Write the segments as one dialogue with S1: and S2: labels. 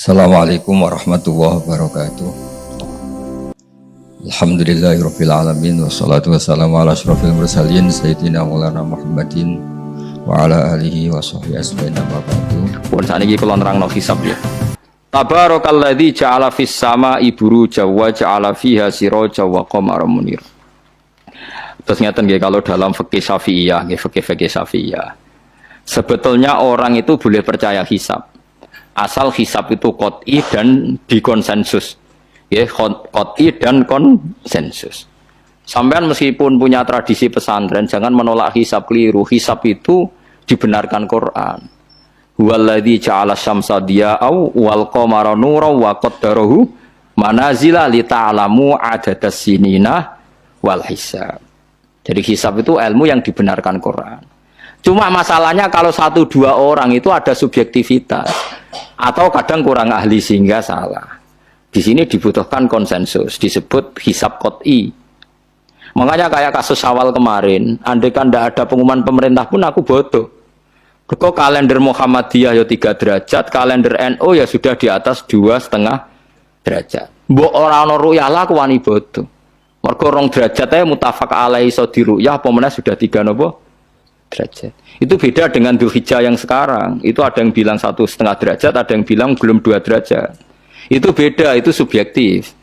S1: Assalamualaikum warahmatullahi wabarakatuh. Alhamdulillahirabbil alamin wassalatu wassalamu ala asyrofil mursalin sayyidina maulana Muhammadin wa ala alihi wa sahbihi ajmain amma ba'du.
S2: Pun sakniki kula nerangno hisab ya. Tabarakalladzi ja'ala fis sama'i buruja wa ja'ala fiha siraja wa qamaran munir. Terus ngeten nggih kalau dalam fikih Syafi'iyah, nggih fikih Syafi'iyah. Sebetulnya orang itu boleh percaya hisab. Asal hisab itu qot'i dan dikonsensus. Ya, qot'i dan konsensus. Sampean meskipun punya tradisi pesantren jangan menolak hisab keliru. Hisab itu dibenarkan Quran. Huwallazi ja'ala syamsa diya'au wal qamara nuran wa qaddarahu manazila li ta'lamu adadas sinina wal hisab. Jadi hisab itu ilmu yang dibenarkan Quran. Cuma masalahnya kalau 1-2 orang itu ada subjektivitas atau kadang kurang ahli sehingga salah. Di sini dibutuhkan konsensus, disebut hisab qot'i. Makanya kayak kasus awal kemarin, andai kan tidak ada pengumuman pemerintah pun aku bodoh. Kok kalender Muhammadiyah ya 3 derajat, kalender NU ya sudah di atas 2,5 derajat. Mbok ora ana ru'yah lah aku wani bodoh. Mergo 2 derajat ae mutafaq alaihi iso diruyah apa meneh sudah 3 napa derajat. Itu beda dengan Dzulhijjah yang sekarang. Itu ada yang bilang 1,5 derajat, ada yang bilang belum 2 derajat. Itu beda, itu subjektif.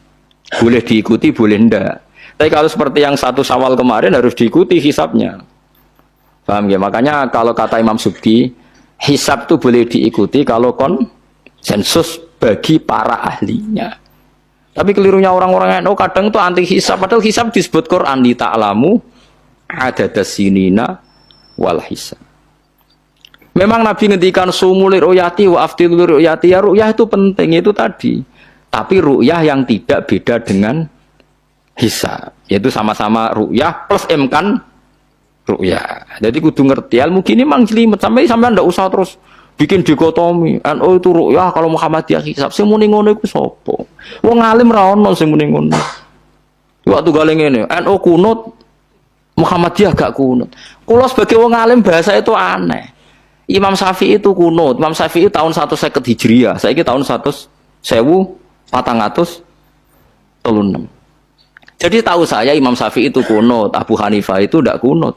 S2: Boleh diikuti, boleh enggak. Tapi kalau seperti yang 1 Syawal kemarin harus diikuti hisabnya. Paham ya? Makanya kalau kata Imam Subki, hisab itu boleh diikuti kalau konsensus bagi para ahlinya. Tapi kelirunya orang-orang NU kadang itu anti hisab. Padahal hisab disebut Quran di ta'lamu adadas sinina wal hisab. Memang Nabi ngendikan sumulir ru'yati wa aftilur ru'yati, ya ru'yah itu penting itu tadi. Tapi ru'yah yang tidak beda dengan hisab, yaitu sama-sama ru'yah plus imkan ru'yah. Jadi kudu ngerti ilmu gini mang jelimet sampai ndak usah terus bikin dikotomi. NU itu ru'yah kalau Muhammadiyah hisab. Sing muni ngono iku sapa? Wong alim ra ono sing muni ngono. Waktu gale ngene, NU kunut Muhammadiyah gak kunut. Kula sebagai wong alim bahasa itu aneh. Imam Syafi'i itu kunut. Imam Syafi'i tahun 150 Hijriah. Saiki tahun 1436. Jadi tahu saya Imam Syafi'i itu kunut, Abu Hanifah itu tidak kunut.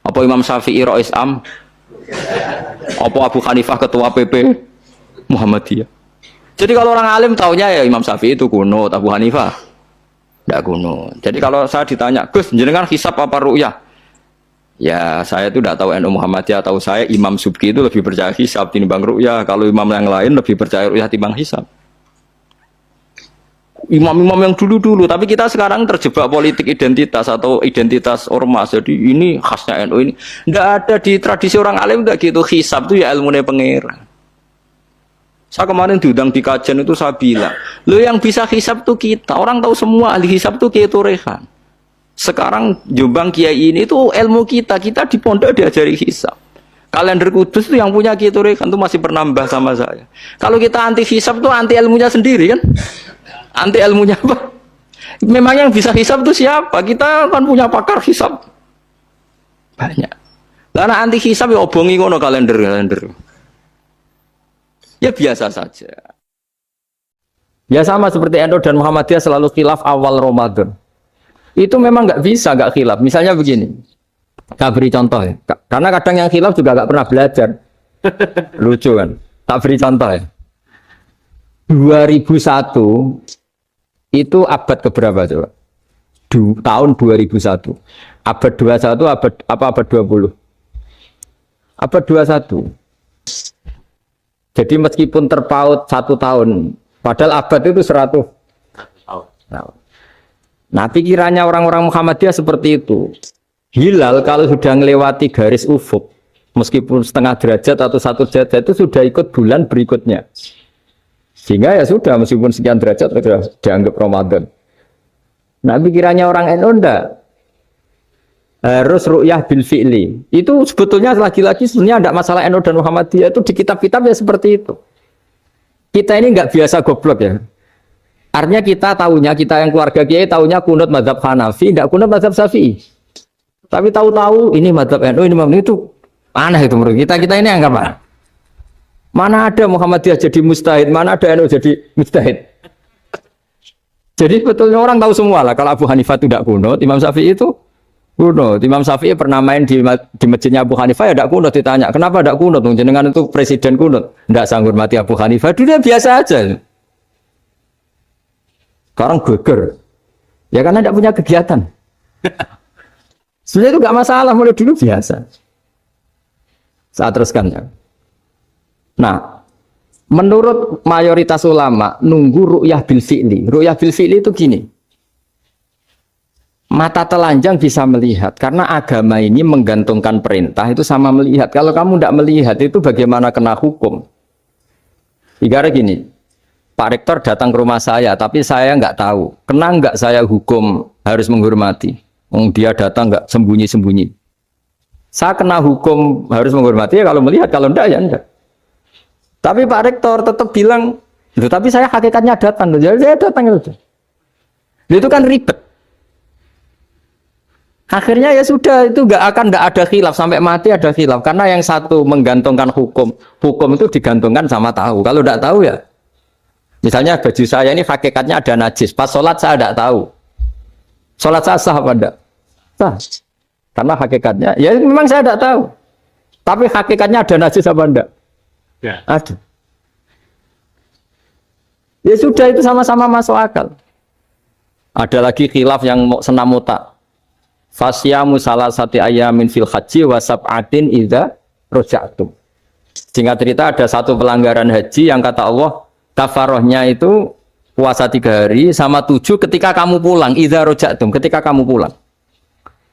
S2: Apa Imam Syafi'i Rais Am? Apa Abu Hanifah ketua PP Muhammadiyah? Jadi kalau orang alim taunya ya Imam Syafi'i itu kunut, Abu Hanifah tidak kunut. Jadi kalau saya ditanya, Gus, jenengan hisab apa ru'yah? Ya saya itu tidak tahu NU Muhammadiyah, tahu saya Imam Subki itu lebih percaya hisab timbang ru'yah. Kalau imam yang lain lebih percaya ru'yah timbang hisab. Imam-imam yang dulu-dulu, tapi kita sekarang terjebak politik identitas atau identitas ormas. Jadi ini khasnya NU ini. Tidak ada di tradisi orang alim tidak gitu. Hisab itu ya ilmunya pengira. Saya kemarin diundang di kajian itu saya bilang, lo yang bisa hisab itu kita. Orang tahu semua ahli hisab itu Kiai Turehan. Sekarang Jombang Kiai ini itu ilmu kita di pondok diajari hisab. Kalender Kudus itu yang punya Kiai Turehan itu masih penambah sama saya. Kalau kita anti hisab itu anti ilmunya sendiri kan? Anti ilmunya apa? Memang yang bisa hisab itu siapa? Kita kan punya pakar hisab banyak. Karena anti hisab ya obongi ngono kalender. Ya biasa saja. Ya sama seperti NU dan Muhammadiyah selalu khilaf awal Ramadan. Itu memang nggak bisa nggak khilaf. Misalnya begini, tak beri contoh ya. Karena kadang yang khilaf juga nggak pernah belajar. Lucu kan? Tak beri contoh ya. 2001 itu abad keberapa coba? Tahun 2001. Abad 21 abad 20? Abad 21. Jadi meskipun terpaut 1 tahun, padahal abad itu 100 tahun. Nah pikirannya orang-orang Muhammadiyah seperti itu. Hilal kalau sudah melewati garis ufuk, meskipun 0,5 derajat atau 1 derajat itu sudah ikut bulan berikutnya. Sehingga ya sudah meskipun sekian derajat sudah dianggap Ramadan. Nah pikirannya orang NU enggak. Harus ru'yah bil fi'li. Itu sebetulnya lagi-lagi sebenarnya enggak masalah NU dan Muhammadiyah, itu di kitab-kitab ya seperti itu. Kita ini enggak biasa goblok ya. Artinya kita yang keluarga Kiai tahunya kunut mazhab Hanafi, enggak kunut mazhab Syafi'i. Tapi tahu-tahu ini mazhab NU, ini itu aneh itu menurut kita. Kita ini anggap apa? Mana ada Muhammadiyah jadi mustahid, mana ada NU jadi mustahid. Jadi sebetulnya orang tahu semua lah kalau Abu Hanifah itu tidak kunut, Imam Syafi'i itu kunut. Imam Syafi'i pernah main di masjidnya Abu Hanifah ya tidak kunut, ditanya kenapa tidak kunut? Jenengan itu presiden kunut, tidak sanggup mati Abu Hanifah, dunia biasa aja. Sekarang geger, ya karena tidak punya kegiatan. Sebenarnya itu nggak masalah, mulai dulu biasa. Saat teruskan ya. Nah, menurut mayoritas ulama nunggu ru'yah bil fi'li. Ru'yah bil fi'li itu gini. Mata telanjang bisa melihat karena agama ini menggantungkan perintah itu sama melihat. Kalau kamu tidak melihat itu bagaimana kena hukum? Ibarat gini, Pak Rektor datang ke rumah saya tapi saya nggak tahu. Kena nggak saya hukum harus menghormati? Dia datang nggak sembunyi-sembunyi. Saya kena hukum harus menghormati ya kalau melihat, kalau enggak ya enggak. Tapi Pak Rektor tetap bilang, tapi saya hakikatnya datang, jadi saya datang itu. Itu kan ribet. Akhirnya ya sudah, itu nggak ada khilaf sampai mati ada khilaf karena yang satu menggantungkan hukum itu digantungkan sama tahu. Kalau tidak tahu ya, misalnya baju saya ini hakikatnya ada najis, pas sholat saya tidak tahu. Sholat saya sah apa enggak? Sah. Karena hakikatnya, ya memang saya tidak tahu. Tapi hakikatnya ada najis apa enggak? Ya. Ada. Ya sudah itu sama-sama masuk akal. Ada lagi khilaf yang senam otak. Fasyamu salasati ayamin fil haji wa sab'atin idza raja'tum. Singkat cerita ada satu pelanggaran haji yang kata Allah kafarohnya itu puasa 3 hari sama 7 ketika kamu pulang, idza raja'tum, ketika kamu pulang.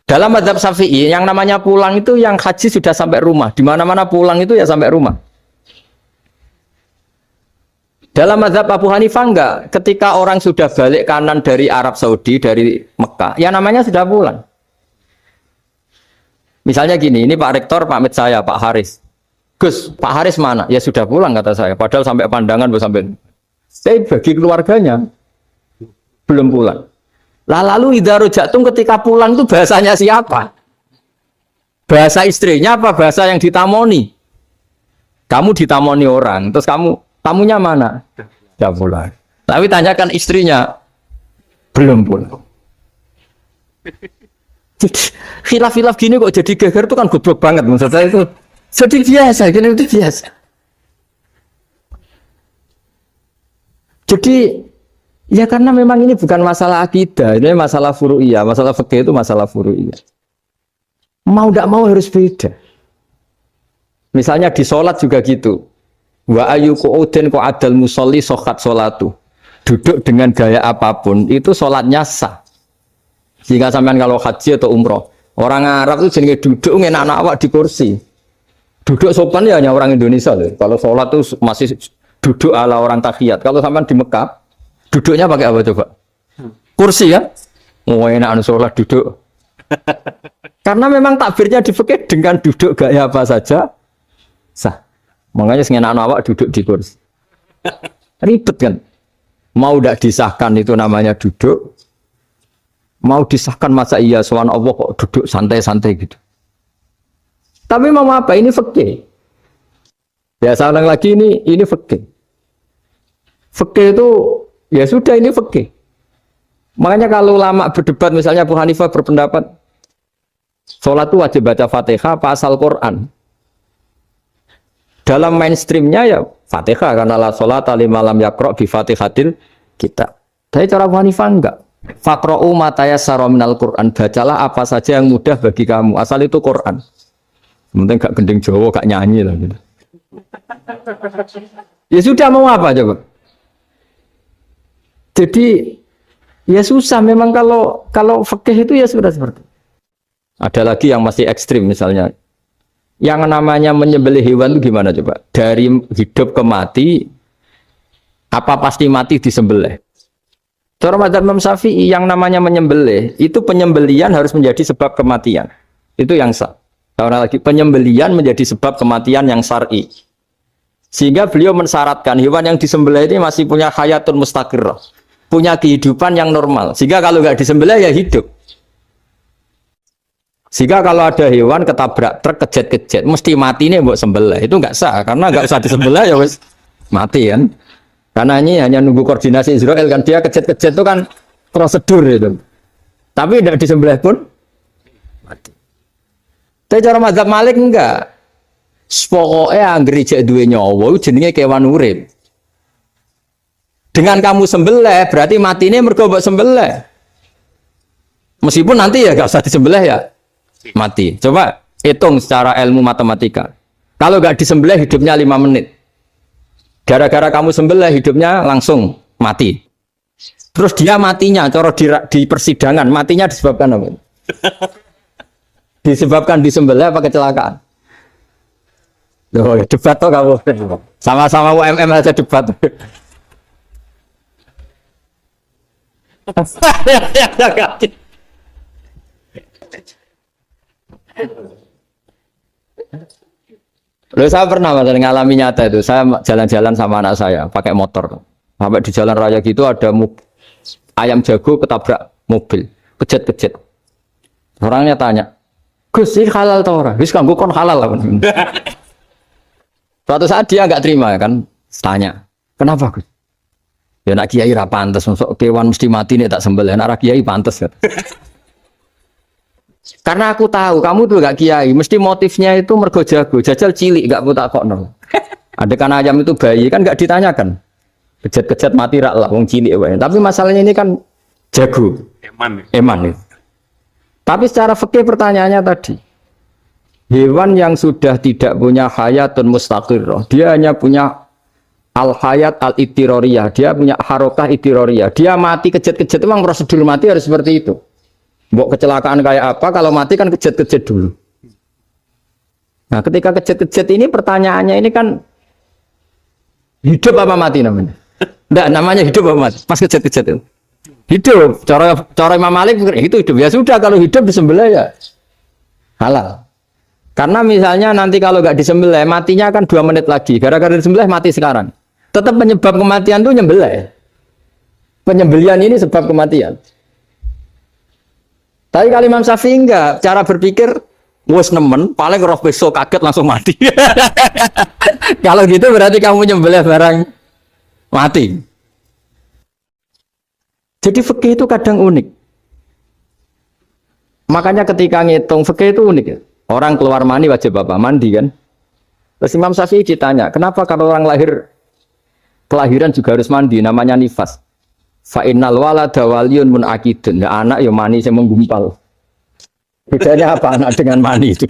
S2: Dalam mazhab Syafi'i yang namanya pulang itu yang haji sudah sampai rumah. Di mana-mana pulang itu ya sampai rumah. Dalam mazhab Abu Hanifah enggak, ketika orang sudah balik kanan dari Arab Saudi, dari Mekah, ya namanya sudah pulang. Misalnya gini, ini Pak Rektor pamit saya, Pak Haris. Gus, Pak Haris mana? Ya sudah pulang kata saya, padahal sampai pandangan sampai. Saya bagi keluarganya belum pulang. Lalu idza raja'tum ketika pulang itu bahasanya siapa? Bahasa istrinya apa bahasa yang ditamoni? Kamu ditamoni orang, terus tamunya mana? Tidak pulang. Tapi tanyakan istrinya, belum pulang. Khilaf-khilaf gini kok jadi geger itu kan goblok banget maksud saya itu. Jadi biasa, gini itu biasa. Jadi ya karena memang ini bukan masalah akidah, ini masalah furu'iyah, masalah fikih itu masalah furu'iyah. Mau tidak mau harus beda. Misalnya di sholat juga gitu. Wa ayu qu'udin qu'adal musolli sokhat sholatu. Duduk dengan gaya apapun itu sholatnya sah. Jika sampean kalau haji atau umroh, orang Arab itu jenenge duduk ngenak awak di kursi. Duduk sopan ya hanya orang Indonesia loh. Kalau sholat itu masih duduk ala orang tahiyat. Kalau sampean di Mekah, duduknya pakai apa coba? Kursi ya. Oh enak sholat duduk. Karena memang takbirnya di fikih dengan duduk gaya apa saja sah. Makanya sengenak awak duduk di kursi. Ribet kan? Mau tidak disahkan itu namanya duduk. Mau disahkan masa iya soal Allah kok duduk santai-santai gitu. Tapi mau apa? Ini fikih. Ya saya ulang lagi ini fikih. Fikih itu ya sudah ini fikih. Makanya kalau ulama berdebat misalnya Abu Hanifah berpendapat sholat itu wajib baca Fatihah pasal Quran. Dalam mainstreamnya ya Fatihah karena la sholat lima lam yaqra bi Fatihatil kitab. Tapi cara Abu Hanifah enggak. Faqra'u ma tayassara minal Qur'an, bacalah apa saja yang mudah bagi kamu, asal itu Quran. Penting gak gending Jawa, gak nyanyi lah gitu. Ya sudah mau apa coba? Jadi ya susah memang kalau fikih itu ya sudah seperti. Ada lagi yang masih ekstrim misalnya. Yang namanya menyembelih hewan itu gimana coba? Dari hidup ke mati apa pasti mati disembelih? Cara mazhab Imam Syafi'i yang namanya menyembelih itu penyembelian harus menjadi sebab kematian. Itu yang sah. Karena lagi penyembelian menjadi sebab kematian yang syar'i. Sehingga beliau mensyaratkan hewan yang disembelih ini masih punya hayatun mustaqirrah, punya kehidupan yang normal. Sehingga kalau nggak disembelih ya hidup. Sehingga kalau ada hewan ketabrak truk kejet-kejet, mesti mati nih buat sembelih. Itu nggak sah karena nggak usah disembelih ya wes mati kan. Karena ini hanya nunggu koordinasi Israel kan, dia kejet-kejet itu kan prosedur itu. Tapi tidak disembelih pun mati. Tapi cara mazhab Malik enggak. Pokoknya anggere jek duwe nyawa jenenge kewan urip. Dengan kamu sembelih berarti matine mergo mbok sembelih. Meskipun nanti ya enggak usah disembelih ya mati. Coba hitung secara ilmu matematika. Kalau enggak disembelih hidupnya 5 menit. Gara-gara kamu sembelih hidupnya langsung mati. Terus dia matinya cara di persidangan matinya disebabkan apa? Disebabkan disembelih apa kecelakaan? Loh, debat toh kamu. Sama-sama UMM aja debat. Loh, saya pernah ngalami nyata itu. Saya jalan-jalan sama anak saya pakai motor. Sampai di jalan raya gitu ada ayam jago ketabrak mobil, kejet-kejet. Orangnya tanya, "Gus, ini halal tau ora?" Wis kanggo kon halal lah. Suatu saat dia nggak terima kan, tanya, "Kenapa, Gus?" Ya nak kiai ra pantes, masuk kewan mesti mati nih tak sembelih. Nak kiai pantes kan. Karena aku tahu kamu tuh gak kiai, mesti motifnya itu mergo jago, jajal cilik gak putak kok no. Ada kan ayam itu bayi kan gak ditanyakan, kejet-kejet mati rak lah, wong cilik wae. Tapi masalahnya ini kan jago, eman itu. Tapi secara fikih pertanyaannya tadi, hewan yang sudah tidak punya hayatun mustaqirrah, dia hanya punya al hayat al ittiroriyah, dia punya harokah ittiroriyah, dia mati kejet-kejet memang prosedur mati harus seperti itu. Mbok kecelakaan kayak apa, kalau mati kan kejet-kejet dulu. Nah ketika kejet-kejet ini pertanyaannya ini kan hidup apa mati namanya? Enggak, namanya hidup apa mati? Pas kejet-kejet itu hidup. Cara Imam Malik itu hidup. Ya sudah, kalau hidup disembelih ya halal. Karena misalnya nanti kalau nggak disembelih matinya kan 2 menit lagi. Gara-gara disembelih mati sekarang. Tetap penyebab kematian itu nyembelih. Penyembelian ini sebab kematian. Tapi kalau Imam Syafi'i enggak, cara berpikir wes nemen, paling roh besok kaget langsung mati. Kalau gitu berarti kamu nyembelih barang mati. Jadi fikih itu kadang unik. Makanya ketika ngitung fikih itu unik ya. Orang keluar mani wajib apa? Mandi kan. Terus Imam Syafi'i ditanya, kenapa kalau orang lahir kelahiran juga harus mandi? Namanya nifas. Fa innal walada waliyun munakidun. Ya anak ya mani yang menggumpal. Bedanya apa anak dengan mani itu?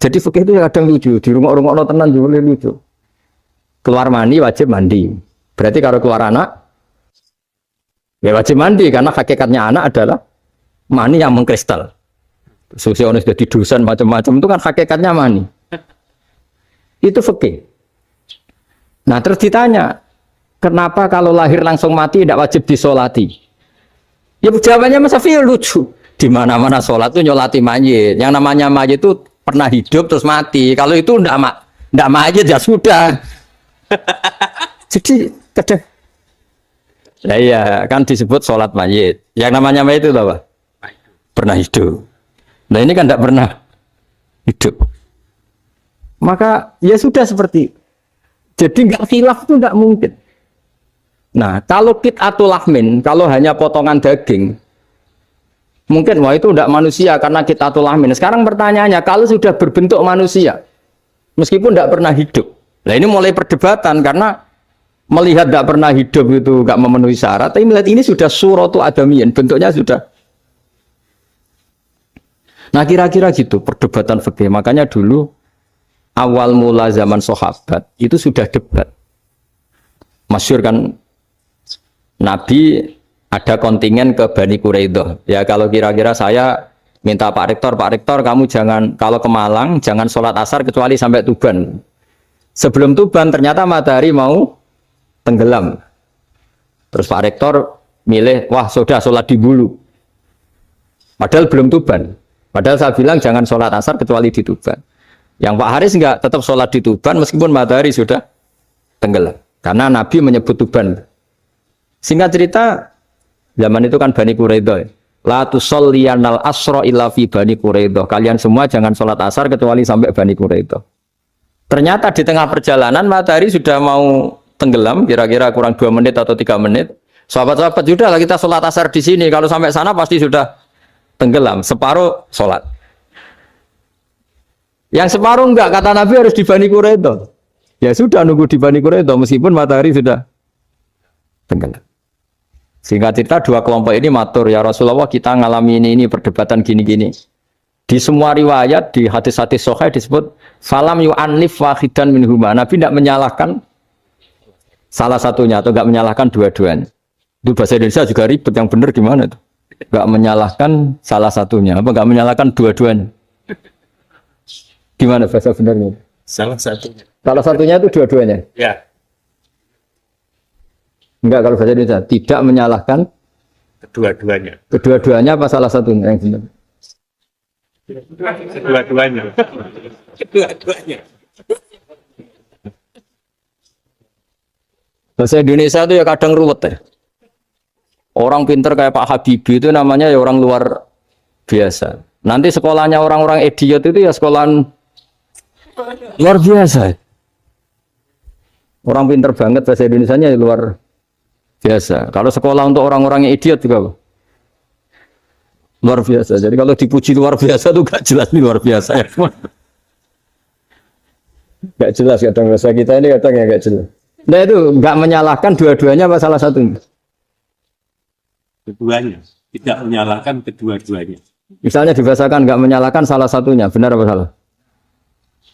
S2: Jadi fikih itu kadang lucu. Di rumah-rumah tenan juga lucu. Keluar mani wajib mandi. Berarti kalau keluar anak ya wajib mandi karena hakikatnya anak adalah mani yang mengkristal. Sosionis jadi dosen macam-macam itu kan hakikatnya mani. Itu fikih. Nah terus ditanya, kenapa kalau lahir langsung mati tidak wajib disolati? Ya jawabannya Mas Syafi'i lucu. Di mana-mana sholat itu nyolati mayit. Yang namanya mayit itu pernah hidup terus mati. Kalau itu ndak mayit ya sudah. Jadi kadang, ya iya kan disebut sholat mayit. Yang namanya mayit itu apa? Pernah hidup. Nah ini kan tidak pernah hidup. Maka ya sudah seperti. Jadi nggak khilaf itu nggak mungkin. Nah, kalau qit'atul lahmin, kalau hanya potongan daging, mungkin wah itu tidak manusia karena qit'atul lahmin. Sekarang pertanyaannya, kalau sudah berbentuk manusia, meskipun tidak pernah hidup, nah ini mulai perdebatan karena melihat tidak pernah hidup itu nggak memenuhi syarat, tapi melihat ini sudah suratu adamiyin, bentuknya sudah. Nah kira-kira gitu perdebatan fikih. Makanya dulu awal mula zaman sahabat itu sudah debat. Masyhur kan. Nabi ada kontingen ke Bani Quraidah. Ya kalau kira-kira saya minta Pak Rektor kamu jangan kalau ke Malang jangan sholat asar kecuali sampai Tuban. Sebelum Tuban ternyata matahari mau tenggelam. Terus Pak Rektor milih, wah sudah sholat di Bulu. Padahal belum Tuban. Padahal saya bilang jangan sholat asar kecuali di Tuban. Yang Pak Haris enggak tetap sholat di Tuban meskipun matahari sudah tenggelam. Karena Nabi menyebut Tuban. Singkat cerita, zaman itu kan Bani Quraidah. La tusolliyanal asra illa fi Bani Quraidah. Kalian semua jangan sholat asar kecuali sampai Bani Quraidah. Ternyata di tengah perjalanan matahari sudah mau tenggelam, kira-kira kurang 2 menit atau 3 menit. Sahabat-sahabat, sudah lah kita sholat asar di sini. Kalau sampai sana pasti sudah tenggelam. Separuh sholat. Yang separuh enggak, kata Nabi harus di Bani Quraidah. Ya sudah nunggu di Bani Quraidah meskipun matahari sudah tenggelam. Singkat cerita dua kelompok ini matur, ya Rasulullah kita ngalami ini perdebatan gini-gini. Di semua riwayat, di hadis-hadis sahih disebut falam yu'annif wahidan minhuma. Nabi tidak menyalahkan salah satunya atau enggak menyalahkan dua-duanya. Itu bahasa Indonesia juga ribet, yang benar gimana itu? Enggak menyalahkan salah satunya, apa enggak menyalahkan dua-duanya? Gimana bahasa benernya?
S3: Salah satunya.
S2: Salah satunya itu dua-duanya?
S3: Ya.
S2: Enggak, kalau bahasa Indonesia tidak menyalahkan
S3: Kedua-duanya.
S2: kedua-duanya apa salah satunya yang benar?
S3: Kedua-duanya. Kedua-duanya.
S2: Bahasa Indonesia itu ya kadang ruwet ya. Orang pinter kayak Pak Habibie itu namanya ya orang luar biasa. Nanti sekolahnya orang-orang idiot itu ya sekolahan luar biasa. Orang pinter banget bahasa Indonesianya ya luar biasa. Kalau sekolah untuk orang-orang yang idiot juga apa? Luar biasa. Jadi kalau dipuji luar biasa itu gak jelas nih luar biasa ya. Gak jelas kadang bahasa kita ini kadang ya gak jelas. Nah itu gak menyalahkan dua-duanya apa salah satunya?
S3: Keduanya. Tidak menyalahkan kedua-duanya.
S2: Misalnya dibahasakan nggak menyalahkan salah satunya, benar apa salah?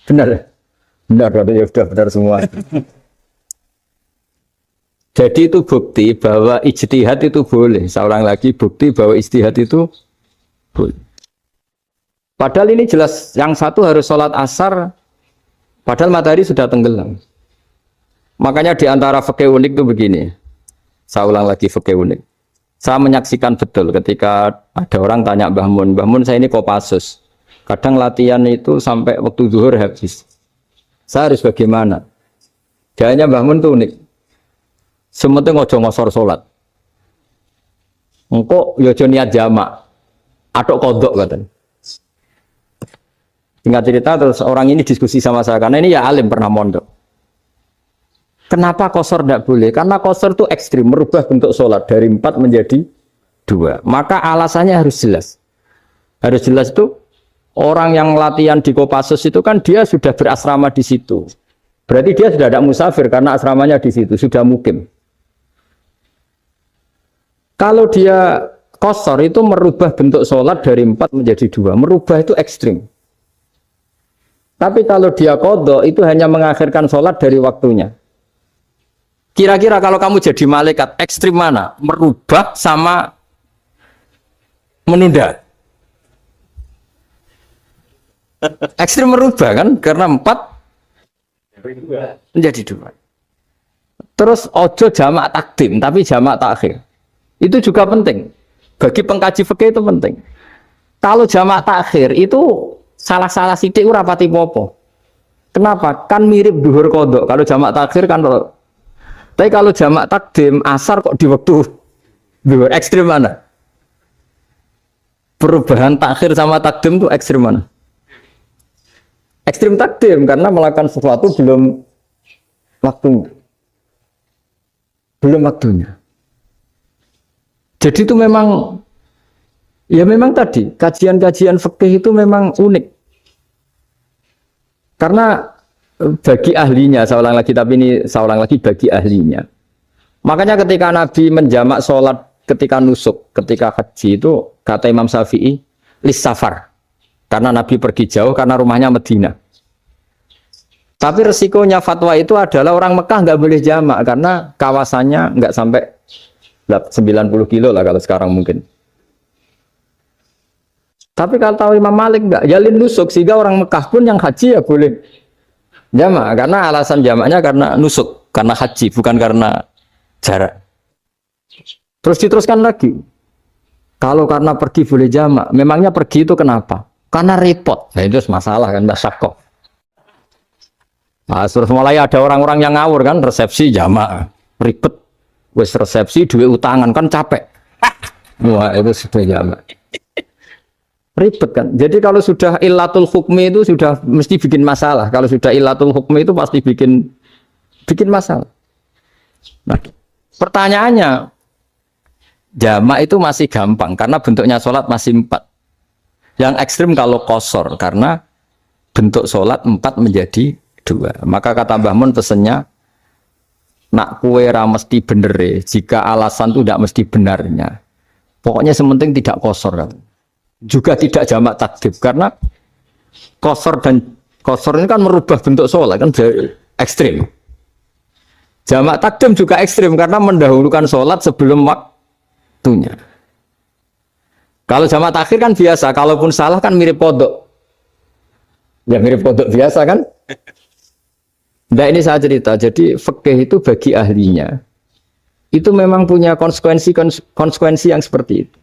S2: Benar ya? Benar, ya sudah benar semua. Jadi itu bukti bahwa ijtihad itu boleh. Seorang lagi bukti bahwa ijtihad itu boleh. Padahal ini jelas yang satu harus sholat asar, padahal matahari sudah tenggelam. Makanya di antara fikih unik itu begini. Saya ulang lagi fikih unik. Saya menyaksikan betul ketika ada orang tanya Mbah Mun saya ini Kopassus. Kadang latihan itu sampai waktu zuhur habis. Saya harus bagaimana? Jawabnya Mbah Mun itu unik. Sementing ojo ngosor sholat. Engkau ya ojo niat jamak. Atau kodok katanya. Tinggal cerita terus orang ini diskusi sama saya. Karena ini ya alim pernah mondok. Kenapa kosor tidak boleh? Karena kosor itu ekstrim, merubah bentuk sholat dari 4 menjadi 2. Maka alasannya harus jelas. Harus jelas itu orang yang latihan di Kopassus itu kan dia sudah berasrama di situ. Berarti dia sudah tidak musafir karena asramanya di situ, sudah mukim. Kalau dia kosor itu merubah bentuk sholat dari 4 menjadi 2. Merubah itu ekstrim. Tapi kalau dia qadha itu hanya mengakhirkan sholat dari waktunya. Kira-kira kalau kamu jadi malaikat, ekstrim mana? Merubah sama menunda? Ekstrim merubah kan? Karena 4 menjadi 2. Terus ojo jamak takdim, tapi jamak takhir. Itu juga penting. Bagi pengkaji fikih itu penting. Kalau jamak takhir itu salah-salah sidik ora pati popo. Kenapa? Kan mirip duhur kodok. Kalau jamak takhir kan tapi kalau jamak takdim asar kok di waktu duhur, ekstrim mana? Perubahan takhir sama takdim itu ekstrim mana? Ekstrim takdim karena melakukan sesuatu belum waktunya. Belum waktunya. Jadi itu memang ya memang tadi kajian-kajian fikih itu memang unik. Karena bagi ahlinya, saya ulang lagi, tapi ini saya ulang lagi bagi ahlinya. Makanya ketika Nabi menjamak sholat ketika nusuk, ketika haji itu kata Imam Syafi'i lis safar. Karena Nabi pergi jauh karena rumahnya Medina. Tapi resikonya fatwa itu adalah orang Mekah nggak boleh jamak karena kawasannya nggak sampai 90 kilo lah kalau sekarang mungkin. Tapi kalau tahu Imam Malik nggak, jalin nusuk sehingga orang Mekah pun yang haji ya boleh jamak karena alasan jamaknya karena nusuk, karena haji bukan karena jarak. Terus diteruskan lagi. Kalau karena pergi boleh jamak, memangnya pergi itu kenapa? Karena repot. Nah itu masalah kan Mbak Syakko. Nah, terus mulai ada orang-orang yang ngawur kan resepsi jamak, ribet. Wes resepsi duit utangan kan capek. Wah, itu sudah jamak. Ribet kan. Jadi kalau sudah illatul hukmi itu sudah mesti bikin masalah. Kalau sudah illatul hukmi itu pasti bikin masalah. Nah, pertanyaannya, jamak itu masih gampang karena bentuknya sholat masih 4. Yang ekstrim kalau qasar karena bentuk sholat 4 menjadi 2. Maka kata Mbah Mun pesennya, nak kue ra mesti bener, jika alasan itu tidak mesti benarnya. Pokoknya sementing tidak qasar kan. Juga tidak jamak takdim karena qasar ini kan merubah bentuk sholat kan ekstrim. Jamak takdim juga ekstrim karena mendahulukan sholat sebelum waktunya. Kalau jamak takhir kan biasa, kalaupun salah kan mirip kodok. Ya mirip kodok biasa kan. Nah ini saya cerita, jadi fikih itu bagi ahlinya itu memang punya konsekuensi yang seperti itu.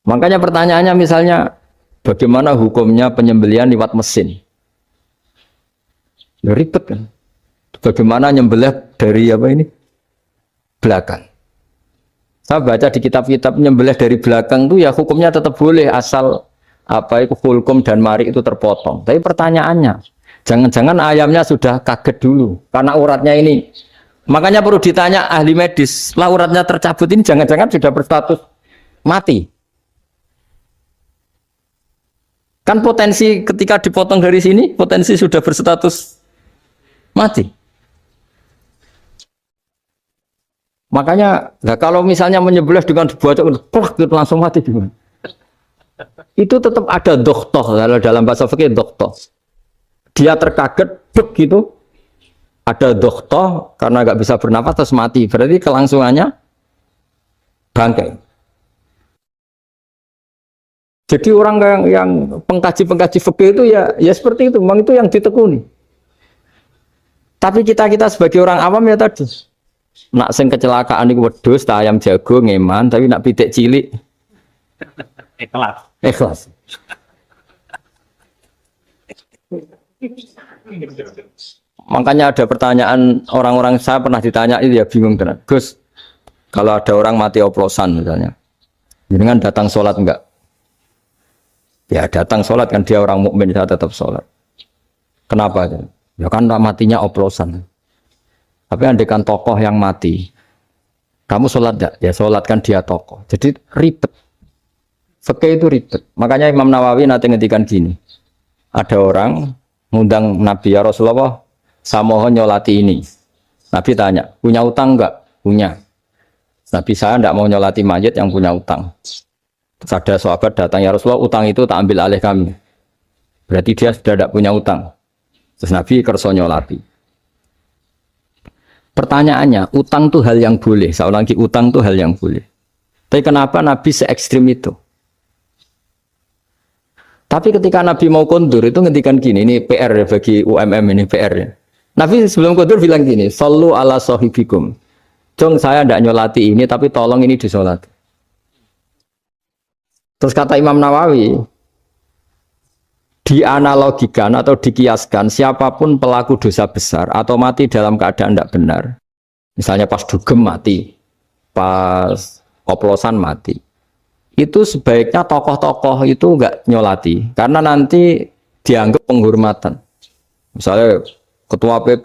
S2: Makanya pertanyaannya misalnya bagaimana hukumnya penyembelihan lewat mesin? Ya, ribet kan? Bagaimana nyembelih dari belakang? Saya baca di kitab-kitab nyembelih dari belakang itu ya hukumnya tetap boleh asal itu hulkum dan mari itu terpotong. Tapi pertanyaannya, jangan-jangan ayamnya sudah kaget dulu karena uratnya ini. Makanya perlu ditanya ahli medis, lah uratnya tercabut ini jangan-jangan sudah berstatus mati. Kan potensi ketika dipotong dari sini, potensi sudah berstatus mati. Makanya, kalau misalnya menyembelih dengan dibocok, gitu langsung mati gimana? Itu tetap ada doktor, kalau dalam bahasa fikih doktor. Dia terkaget, begitu, ada doktor karena nggak bisa bernafas terus mati. Berarti kelangsungannya bangkai. Jadi orang yang pengkaji fikih itu ya seperti itu, memang itu yang ditekuni. Tapi kita sebagai orang awam ya tadi, nak sing kecelakaan itu wedhus, ayam jago ngeman, tapi nak pitik cilik ikhlas. Makanya ada pertanyaan orang-orang, saya pernah ditanya itu ya bingung tenan. Gus, kalau ada orang mati oplosan misalnya, jenengan datang sholat enggak? Ya datang sholat kan, dia orang mukmin, saya tetap sholat. Kenapa? Ya kan matinya oplosan. Tapi andaikan tokoh yang mati, kamu sholat enggak? Ya sholat kan dia tokoh. Jadi ribet. Fikih itu ribet. Makanya Imam Nawawi nanti ngendikan gini. Ada orang ngundang Nabi, ya Rasulullah, saya mohon nyolati ini. Nabi tanya, punya utang enggak? Punya. Nabi, saya enggak mau nyolati mayit yang punya utang. Terus ada sahabat datang, ya Rasulullah, utang itu tak ambil alih kami. Berarti dia sudah tidak punya utang. Terus Nabi kerso nyolati. Pertanyaannya, utang itu hal yang boleh. Saya ulangi, utang itu hal yang boleh. Tapi kenapa Nabi se-ekstrim itu? Tapi ketika Nabi mau kondur itu ngendikan gini, ini PR ya bagi UMM, ini PR ya. Nabi sebelum kondur bilang gini, sallu ala sahibikum. Jong, saya tidak nyolati ini, tapi tolong ini disolati. Terus kata Imam Nawawi, dianalogikan atau dikiaskan siapapun pelaku dosa besar atau mati dalam keadaan tidak benar, misalnya pas dugem mati, pas oplosan mati, itu sebaiknya tokoh-tokoh itu enggak nyolati karena nanti dianggap penghormatan. Misalnya ketua PP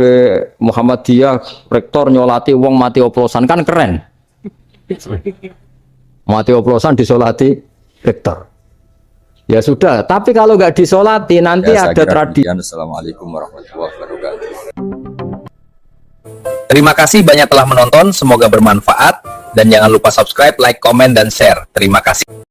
S2: Muhammadiyah rektor nyolati wong mati oplosan kan keren, mati oplosan disolati rektor. Ya sudah, tapi kalau nggak disolati nanti ya, ada tradisi.
S1: Assalamualaikum warahmatullahi wabarakatuh.
S4: Terima kasih banyak telah menonton, semoga bermanfaat dan jangan lupa subscribe, like, komen, dan share. Terima kasih.